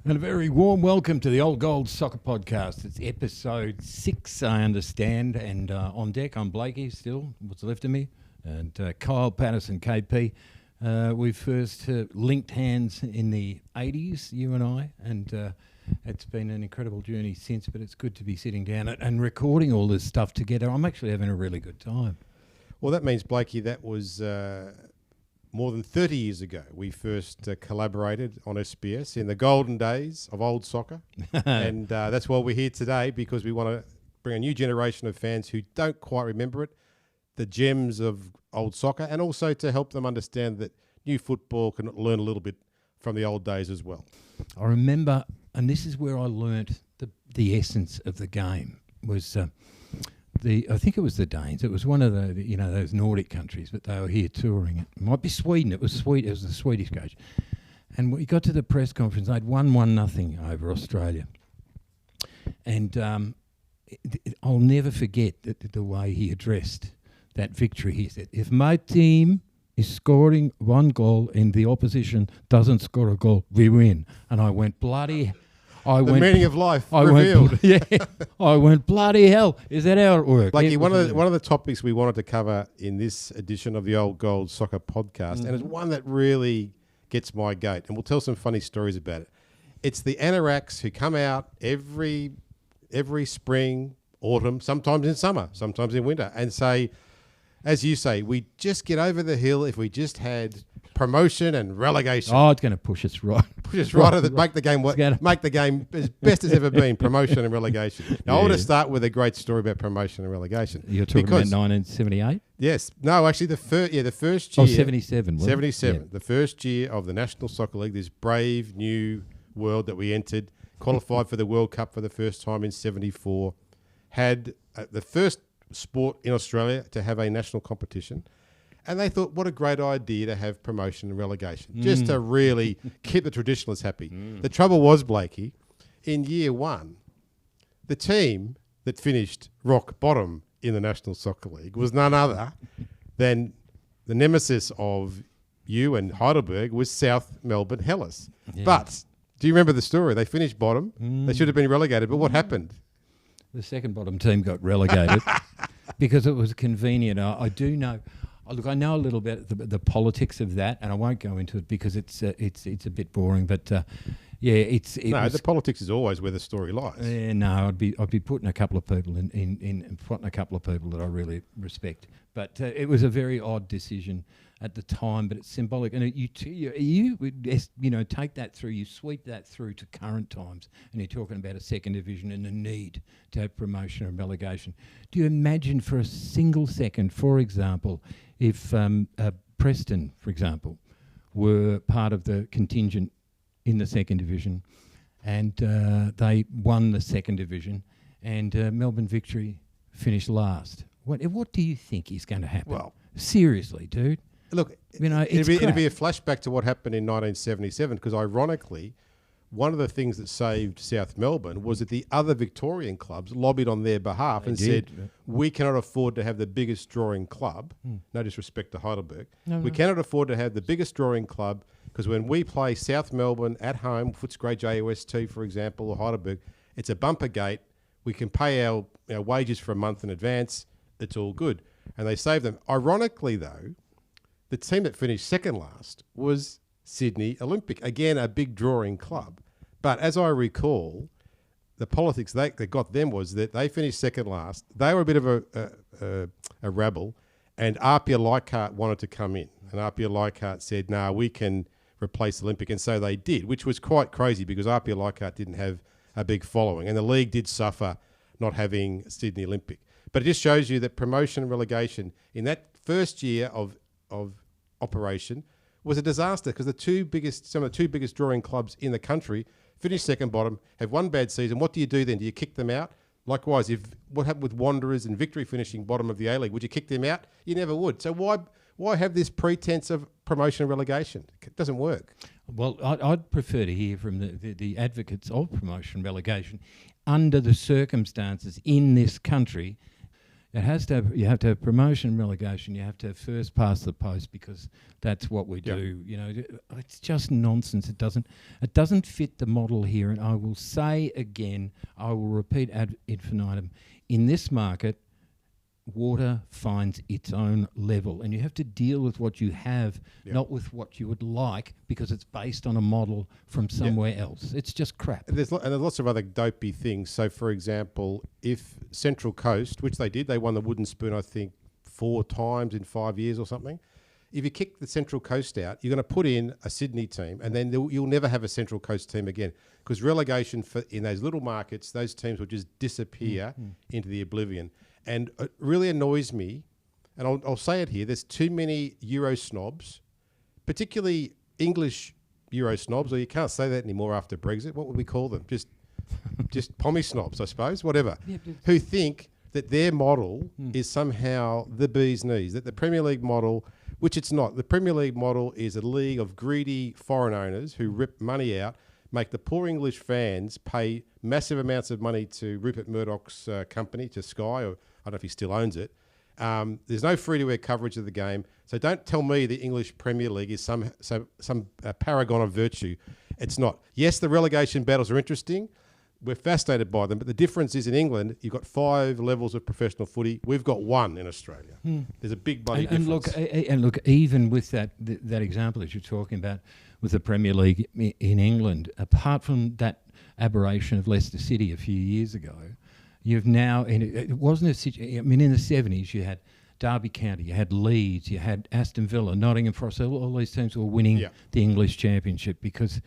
And a very warm welcome to the Old Gold Soccer Podcast. It's episode 6, I understand, and on deck I'm Blakey still, what's left of me, and Kyle Patterson, KP. We first linked hands in the 80s, you and I, and it's been an incredible journey since, but it's good to be sitting down and recording all this stuff together. I'm actually having a really good time. Well, that means, Blakey, that was more than 30 years ago. We first collaborated on SBS in the golden days of old soccer. And that's why we're here today, because we want to bring a new generation of fans who don't quite remember it, the gems of old soccer, and also to help them understand that new football can learn a little bit from the old days as well. I remember, and this is where I learnt the essence of the game, was... I think it was the Danes. It was one of the, those Nordic countries, but they were here touring it. It might be Sweden. It was It was the Swedish coach. And we got to the press conference. They'd won 1-0 over Australia. And I'll never forget the way he addressed that victory. He said, if my team is scoring one goal and the opposition doesn't score a goal, we win. And I went, bloody... The meaning of life revealed. I went, bloody hell, is that how it works? Like one of the topics we wanted to cover in this edition of the Old Gold Soccer Podcast, and it's one that really gets my goat, and we'll tell some funny stories about it. It's the anoraks who come out every spring, autumn, sometimes in summer, sometimes in winter, and say, as you say, we just get over the hill if we just had promotion and relegation. Oh, it's going to push us right. Make the game as best as ever been, promotion and relegation. Now, I want to start with a great story about promotion and relegation. You're talking about 1978? Yes. No, actually, the first year. Oh, 77. 77. Yeah. The first year of the National Soccer League, this brave new world that we entered, qualified for the World Cup for the first time in 74, had the first sport in Australia to have a national competition. And they thought, what a great idea to have promotion and relegation, just to really keep the traditionalists happy. The trouble was, Blakey, in year one, the team that finished rock bottom in the National Soccer League was none other than the nemesis of you and Heidelberg was South Melbourne Hellas. Yeah. But do you remember the story? They finished bottom. They should have been relegated. But what happened? The second bottom team got relegated because it was convenient. I do know... Look, I know a little bit the politics of that, and I won't go into it because it's a bit boring. But the politics is always where the story lies. No, I'd be putting a couple of people in putting a couple of people that I really respect. But it was a very odd decision at the time, but it's symbolic. And you take that through, you sweep that through to current times, and you're talking about a second division and the need to have promotion and relegation. Do you imagine for a single second, for example, if Preston, for example, were part of the contingent in the second division and they won the second division and Melbourne Victory finished last? What do you think is going to happen? Well, seriously, dude. Look, it'd be a flashback to what happened in 1977 because, ironically, one of the things that saved South Melbourne was that the other Victorian clubs lobbied on their behalf said, we cannot afford to have the biggest drawing club. No disrespect to Heidelberg. We cannot afford to have the biggest drawing club because when we play South Melbourne at home, Footscray JOST, for example, or Heidelberg, it's a bumper gate. We can pay our wages for a month in advance. It's all good. And they saved them. Ironically, though, the team that finished second last was Sydney Olympic. Again, a big drawing club. But as I recall, the politics that got them was that they finished second last. They were a bit of a rabble, and Apia Leichhardt wanted to come in. And Apia Leichhardt said, no, we can replace Olympic. And so they did, which was quite crazy because Apia Leichhardt didn't have a big following. And the league did suffer not having Sydney Olympic. But it just shows you that promotion and relegation in that first year of operation was a disaster because some of the two biggest drawing clubs in the country finished second bottom, have one bad season. What do you do then? Do you kick them out? Likewise, what happened with Wanderers and Victory finishing bottom of the A-League? Would you kick them out? You never would. So why have this pretense of promotion and relegation? It doesn't work. Well, I'd prefer to hear from the advocates of promotion and relegation under the circumstances in this country. It has to have, you have to have promotion and relegation. You have to have first past the post because that's what we do. You know, it's just nonsense. It doesn't fit the model here. And I will say again, I will repeat ad infinitum. In this market, water finds its own level, and you have to deal with what you have, not with what you would like, because it's based on a model from somewhere else. It's just crap. And there's lots of other dopey things. So, for example, if Central Coast, which they did, they won the Wooden Spoon, I think, 4 times in 5 years or something. If you kick the Central Coast out, you're going to put in a Sydney team, and then you'll never have a Central Coast team again, because relegation in those little markets, those teams will just disappear into the oblivion. And it really annoys me, and I'll say it here, there's too many Euro snobs, particularly English Euro snobs, or you can't say that anymore after Brexit. What would we call them? Just pommy snobs, I suppose, whatever, who think that their model is somehow the bee's knees, that the Premier League model, which it's not. The Premier League model is a league of greedy foreign owners who rip money out, make the poor English fans pay massive amounts of money to Rupert Murdoch's company, to Sky, or I don't know if he still owns it. There's no free-to-air coverage of the game. So don't tell me the English Premier League is some paragon of virtue. It's not. Yes, the relegation battles are interesting. We're fascinated by them. But the difference is in England, you've got 5 levels of professional footy. We've got 1 in Australia. There's a big bloody difference. And look, even with that example that you're talking about with the Premier League in England, apart from that aberration of Leicester City a few years ago, you've now, and it wasn't a situation, I mean, in the 70s you had Derby County, you had Leeds, you had Aston Villa, Nottingham Forest, all these teams were winning the English Championship because,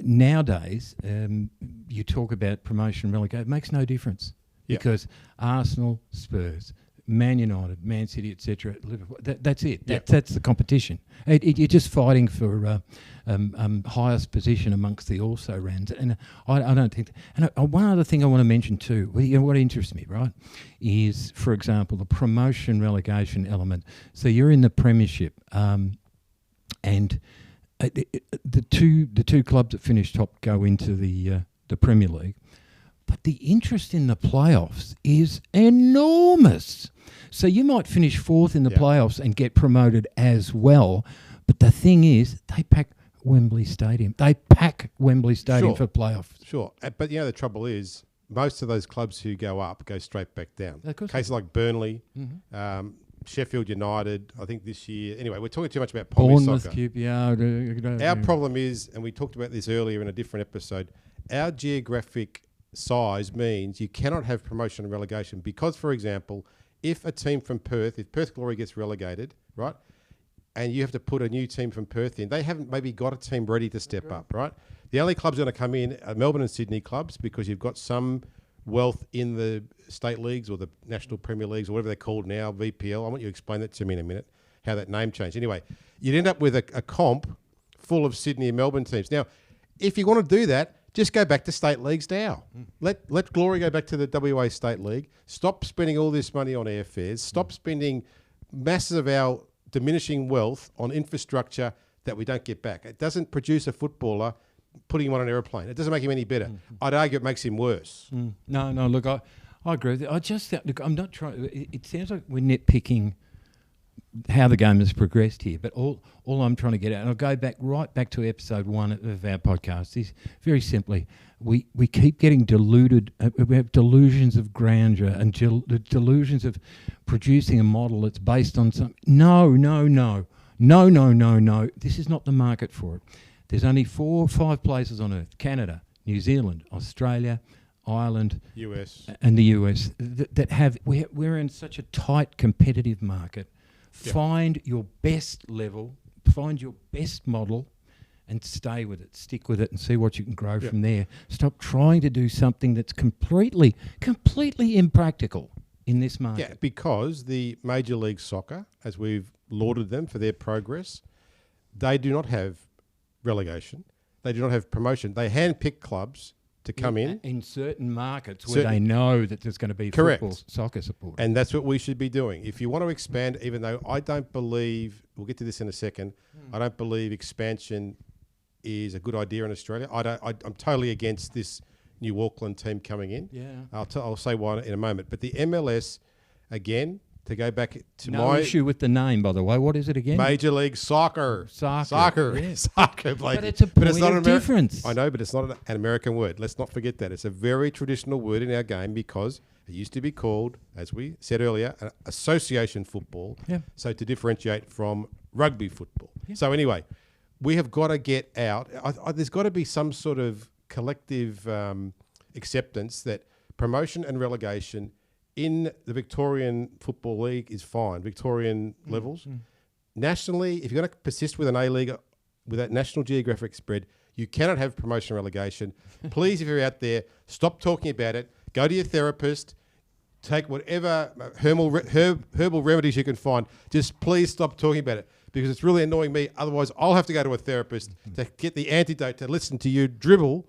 nowadays you talk about promotion and relegation, it makes no difference because Arsenal, Spurs, Man United, Man City, etc. Liverpool. That's it. That's the competition. You're just fighting for highest position amongst the also-rans. And I don't think... And one other thing I want to mention too, what interests me, right, is, for example, the promotion relegation element. So you're in the Premiership, and the two clubs that finish top go into the Premier League. But the interest in the playoffs is enormous. So you might finish 4th in the playoffs and get promoted as well. But the thing is, they pack Wembley Stadium. For playoffs. Sure. But, the trouble is, most of those clubs who go up go straight back down. Cases like Burnley, Sheffield United, I think this year. Anyway, we're talking too much about Bournemouth soccer. QPR. Our problem is, and we talked about this earlier in a different episode, our geographic size means you cannot have promotion and relegation because, for example, if a team from Perth, if Perth Glory gets relegated, right, and you have to put a new team from Perth in, they haven't maybe got a team ready to step up, right? The only clubs going to come in are Melbourne and Sydney clubs because you've got some wealth in the state leagues or the National Premier Leagues or whatever they're called now, VPL. I want you to explain that to me in a minute, how that name changed. Anyway, you'd end up with a comp full of Sydney and Melbourne teams. Now, if you want to do that, just go back to state leagues now. Let Glory go back to the WA State League. Stop spending all this money on airfares. Stop spending masses of our diminishing wealth on infrastructure that we don't get back. It doesn't produce a footballer putting him on an aeroplane. It doesn't make him any better. I'd argue it makes him worse. No, look, I agree with you. Look, I'm not trying. It sounds like we're nitpicking how the game has progressed here, but all I'm trying to get at, and I'll go right back to episode 1 of our podcast, is very simply we keep getting deluded. We have delusions of grandeur and delusions of producing a model that's based on some. No. This is not the market for it. There's only 4 or 5 places on Earth: Canada, New Zealand, Australia, Ireland, US, and the US that have. We're in such a tight competitive market. Find your best level, find your best model, and stay with it. Stick with it and see what you can grow from there. Stop trying to do something that's completely impractical in this market. Yeah, because the Major League Soccer, as we've lauded them for their progress, they do not have relegation. They do not have promotion. They handpick clubs to come in certain markets where they know that there's going to be football, soccer support. And that's what we should be doing. If you want to expand, even though I don't believe, we'll get to this in a second, I don't believe expansion is a good idea in Australia. I'm totally against this New Auckland team coming in. Yeah. I'll say why in a moment. But the MLS, again, to go back to no issue with the name, by the way. What is it again? Major League Soccer. Soccer. Yeah. Soccer, Blakey. But it's a point of difference. I know, but it's not an American word. Let's not forget that. It's a very traditional word in our game because it used to be called, as we said earlier, association football. Yeah. So to differentiate from rugby football. Yeah. So anyway, we have got to get out. There's got to be some sort of collective acceptance that promotion and relegation in the Victorian Football League is fine, Victorian levels. Nationally, if you're going to persist with an A-League, with that National Geographic spread, you cannot have promotion and relegation. Please, if you're out there, stop talking about it. Go to your therapist. Take whatever herbal remedies you can find. Just please stop talking about it because it's really annoying me. Otherwise, I'll have to go to a therapist to get the antidote to listen to you dribble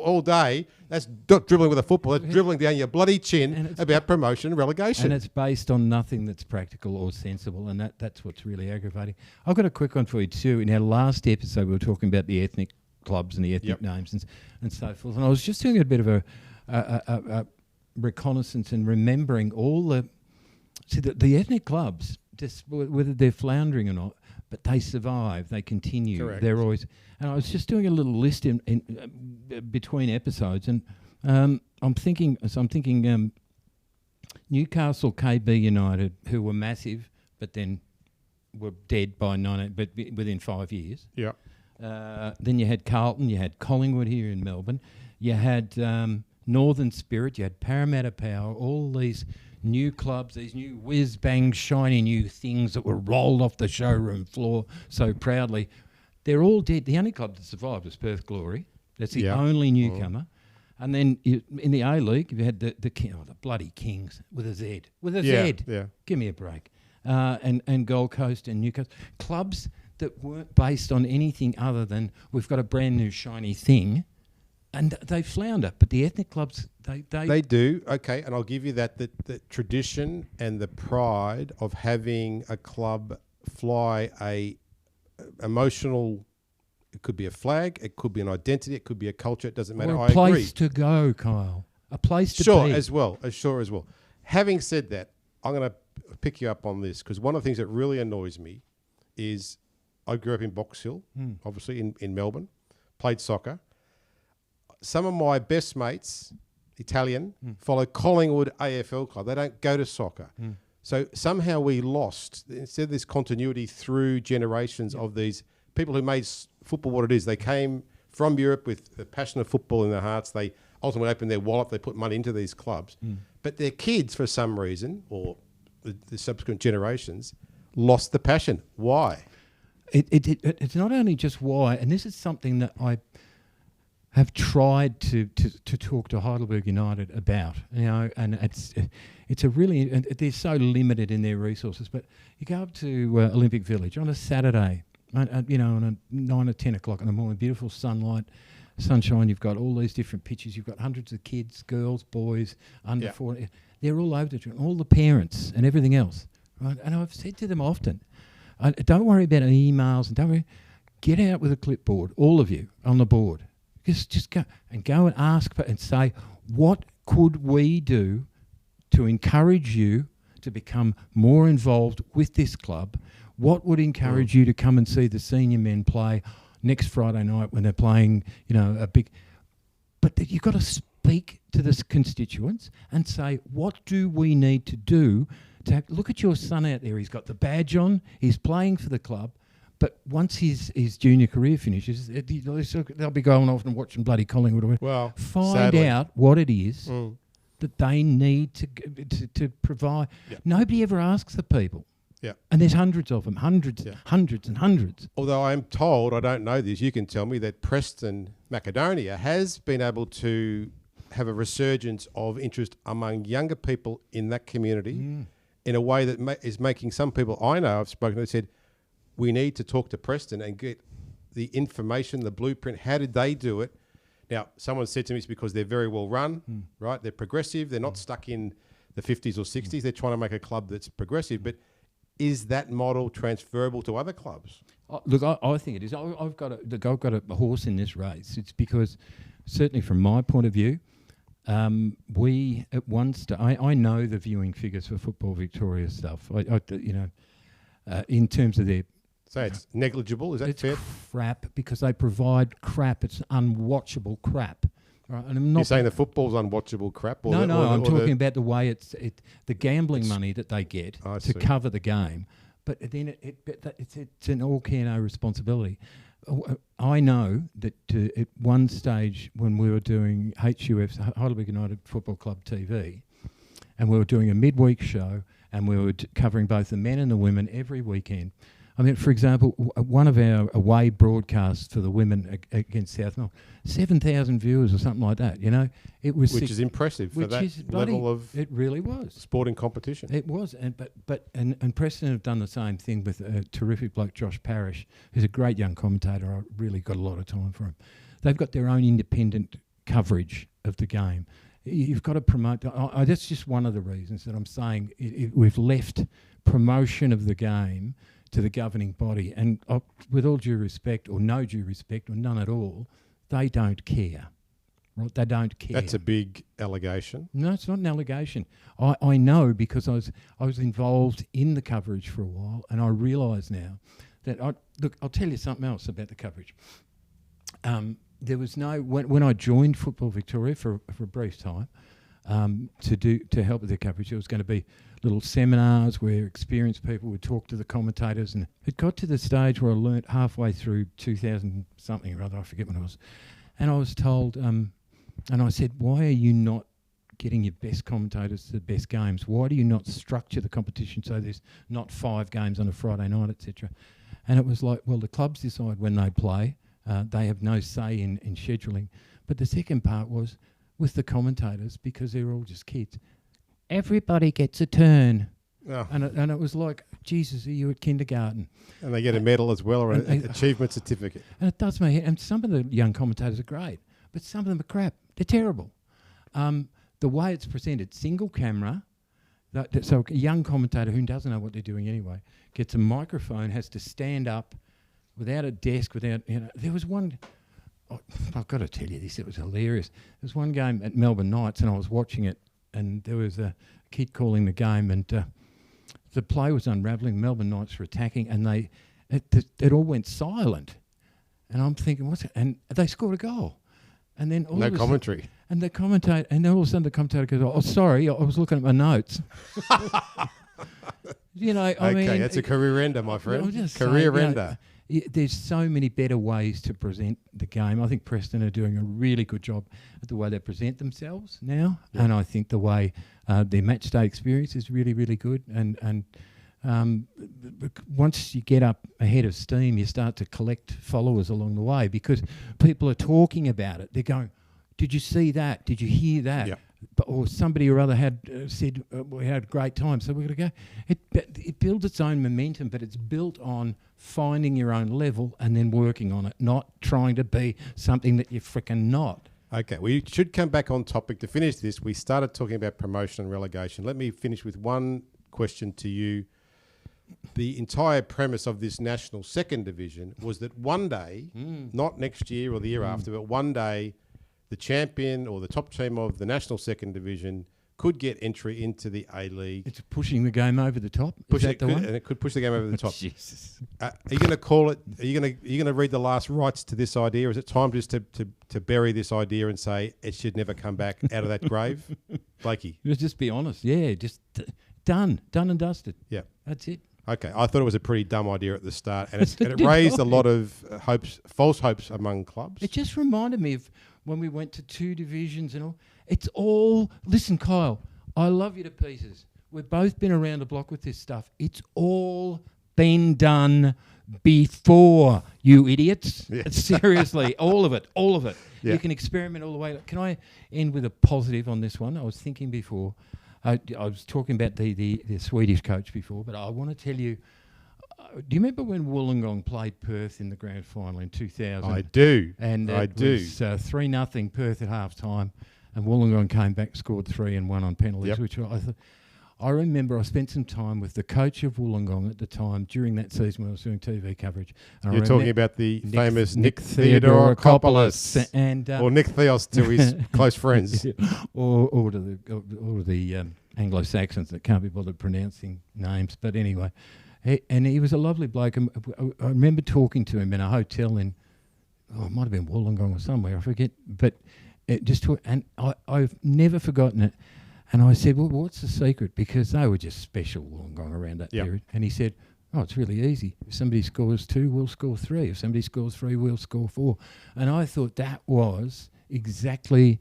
all day. That's not dribbling with a football. That's dribbling down your bloody chin about promotion and relegation. And it's based on nothing that's practical or sensible, and that's what's really aggravating. I've got a quick one for you too. In our last episode, we were talking about the ethnic clubs and the ethnic names and so forth. And I was just doing a bit of a reconnaissance and remembering all the ethnic clubs, just whether they're floundering or not, but they survive, they continue. Correct. They're always. And I was just doing a little list in between episodes, and I'm thinking Newcastle, KB United, who were massive, but then were dead by within 5 years. Yeah. Then you had Carlton, you had Collingwood here in Melbourne, you had Northern Spirit, you had Parramatta Power, all these new clubs, these new whiz-bang, shiny new things that were rolled off the showroom floor so proudly. They're all dead. The only club that survived was Perth Glory. That's the only newcomer. And then in the A-League, you had the bloody Kings with a Z. With a Z. Yeah. Give me a break. And Gold Coast and Newcastle. Clubs that weren't based on anything other than we've got a brand new shiny thing. And they flounder. But the ethnic clubs, they do. Okay, and I'll give you that the tradition and the pride of having a club fly a emotional, it could be a flag, it could be an identity, it could be a culture, it doesn't matter. Or a place to go, Kyle. A place to be. Sure as well. Having said that, I'm going to pick you up on this because one of the things that really annoys me is I grew up in Box Hill, obviously in Melbourne, played soccer. Some of my best mates, Italian, follow Collingwood AFL club. They don't go to soccer. So somehow we lost, instead of this continuity through generations of these people who made football what it is. They came from Europe with the passion of football in their hearts. They ultimately opened their wallet. They put money into these clubs. But their kids, for some reason, or the subsequent generations, lost the passion. Why? It's not only just why, and this is something that I have tried to talk to Heidelberg United about, and it's a really, they're so limited in their resources. But you go up to Olympic Village on a Saturday, on a 9 or 10 o'clock in the morning, beautiful sunshine. You've got all these different pitches. You've got hundreds of kids, girls, boys, under 40. They're all over the joint, all the parents and everything else. Right? And I've said to them often, don't worry about emails and don't worry. Get out with a clipboard, all of you on the board. Just go and ask and say, what could we do to encourage you to become more involved with this club? What would encourage you to come and see the senior men play next Friday night when they're playing, a big... But you've got to speak to the constituents and say, what do we need to do to look at your son out there? He's got the badge on, he's playing for the club. But once his junior career finishes, they'll be going off and watching bloody Collingwood. Well, find sadly out what it is that they need to provide. Yeah. Nobody ever asks the people. Yeah. And there's hundreds of them, hundreds and hundreds. Although I'm told, I don't know this, you can tell me that Preston Macedonia has been able to have a resurgence of interest among younger people in that community in a way that is making some people I know I've spoken to said, we need to talk to Preston and get the information, the blueprint. How did they do it? Now, someone said to me it's because they're very well run, right? They're progressive. They're not stuck in the 50s or 60s. They're trying to make a club that's progressive. But is that model transferable to other clubs? Look, I think it is. I've got a horse in this race. It's because, certainly from my point of view, we at one stage, I know the viewing figures for Football Victoria stuff. In terms of their... So it's negligible, is that fair? It's crap because they provide crap. It's unwatchable crap. Right? And I'm not You're saying the football's unwatchable crap? Or I'm talking about the way the gambling money that they get to cover the game. But then it's an all care, no responsibility. I know that at one stage when we were doing HUF's, Heidelberg United Football Club TV, and we were doing a midweek show, and we were covering both the men and the women every weekend. I mean, for example, one of our away broadcasts for the women against South Melbourne, 7,000 viewers or something like that. You know, it was which is impressive for that level of. It really was sporting competition. It was, and Preston have done the same thing with a terrific bloke, Josh Parrish, who's a great young commentator. I really got a lot of time for him. They've got their own independent coverage of the game. You've got to promote. That's just one of the reasons that I'm saying we've left promotion of the game to the governing body, and with all due respect, or no due respect, or none at all, they don't care. Right? They don't care. That's a big allegation. No, it's not an allegation. I know because I was involved in the coverage for a while, and I realise now that I'll tell you something else about the coverage. There was when I joined Football Victoria for a brief time to help with the coverage, there was going to be little seminars where experienced people would talk to the commentators, and it got to the stage where I learnt halfway through 2000 something or other, I forget when it was, and I was told, and I said, why are you not getting your best commentators to the best games? Why do you not structure the competition so there's not 5 games on a Friday night, etc.? And it was like, well, the clubs decide when they play. They have no say in scheduling. But the second part was with the commentators, because they're all just kids. Everybody gets a turn. Oh. And it was like, Jesus, are you at kindergarten? And they get a medal as well, or an achievement certificate. And it does my head. And some of the young commentators are great, but some of them are crap. They're terrible. The way it's presented, single camera, so a young commentator who doesn't know what they're doing anyway, gets a microphone, has to stand up without a desk, there was one... I've got to tell you this, it was hilarious. There was one game at Melbourne Knights, and I was watching it, and there was a kid calling the game, and the play was unravelling. Melbourne Knights were attacking, and it all went silent. And I'm thinking, what's it? And they scored a goal. And then no commentary. And the commentator, and then all of a sudden the commentator goes, "Oh, sorry, I was looking at my notes." I mean, that's a career ender, my friend. Career ender. There's so many better ways to present the game. I think Preston are doing a really good job at the way they present themselves now, and I think the way their match day experience is really, really good. And once you get up ahead of steam, you start to collect followers along the way because people are talking about it. They're going, "Did you see that? Did you hear that?" Yep. Or somebody or other had said, "We had a great time, so we're going to go." It builds its own momentum, but it's built on finding your own level and then working on it, not trying to be something that you're frickin' not. Okay, we should come back on topic. To finish this, we started talking about promotion and relegation. Let me finish with one question to you. The entire premise of this national second division was that one day, not next year or the year after, but one day, the champion or the top team of the national second division could get entry into the A-League. It's pushing the game over the top. And it could push the game over the top. Jesus. Are you going to call it? Are you going to read the last rites to this idea? Or is it time just to bury this idea and say it should never come back out of that grave? Blakey. Just be honest. Yeah, just done and dusted. Yeah, that's it. Okay, I thought it was a pretty dumb idea at the start, and it raised a lot of false hopes among clubs. It just reminded me of when we went to 2 divisions and all. It's all... Listen, Kyle, I love you to pieces. We've both been around the block with this stuff. It's all been done before, you idiots. Yeah. Seriously, all of it. Yeah. You can experiment all the way. Can I end with a positive on this one? I was thinking before... I was talking about the Swedish coach before, but I want to tell you, do you remember when Wollongong played Perth in the grand final in 2000? I do. And it was 3-0 Perth at half time, and Wollongong came back, scored 3 and won on penalties, which I thought, I remember I spent some time with the coach of Wollongong at the time during that season when I was doing TV coverage. And You're talking about the famous Nick Theodorakopoulos and or Nick Theos to his close friends, or to the Anglo-Saxons that can't be bothered pronouncing names. But anyway, he was a lovely bloke. And I remember talking to him in a hotel in, it might have been Wollongong or somewhere, I forget. But I've never forgotten it. And I said, well, what's the secret? Because they were just special Wollongong around that period. And he said, it's really easy. If somebody scores 2, we'll score 3. If somebody scores 3, we'll score 4. And I thought that was exactly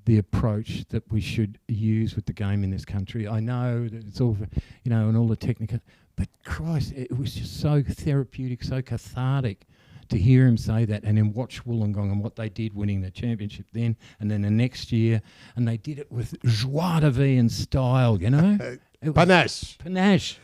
the approach that we should use with the game in this country. I know that it's all, and all the technical, but Christ, it was just so therapeutic, so cathartic to hear him say that, and then watch Wollongong and what they did winning the championship then, and then the next year, and they did it with joie de vivre and style, Panache.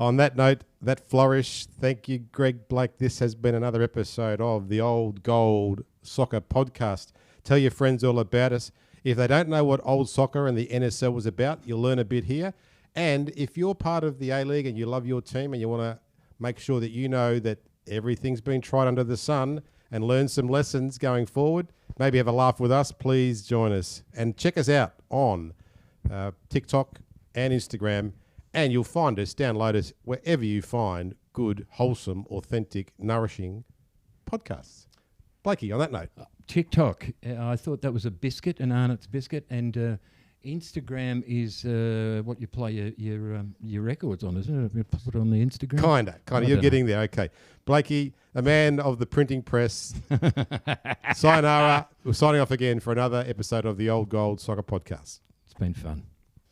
On that note, that flourish, thank you, Greg Blake. This has been another episode of the Old Gold Soccer Podcast. Tell your friends all about us. If they don't know what old soccer and the NSL was about, you'll learn a bit here. And if you're part of the A-League and you love your team and you want to make sure that you know that everything's been tried under the sun and learn some lessons going forward, maybe have a laugh with us, please join us. And check us out on TikTok and Instagram, and you'll find us, download us wherever you find good, wholesome, authentic, nourishing podcasts. Blakey, on that note. TikTok, I thought that was a biscuit, an Arnott's biscuit, and Instagram is what you play your records on, isn't it? You put it on the Instagram? Kinda. You're getting there. Okay. Blakey, a man of the printing press. Sayonara. We're signing off again for another episode of the Old Gold Soccer Podcast. It's been fun.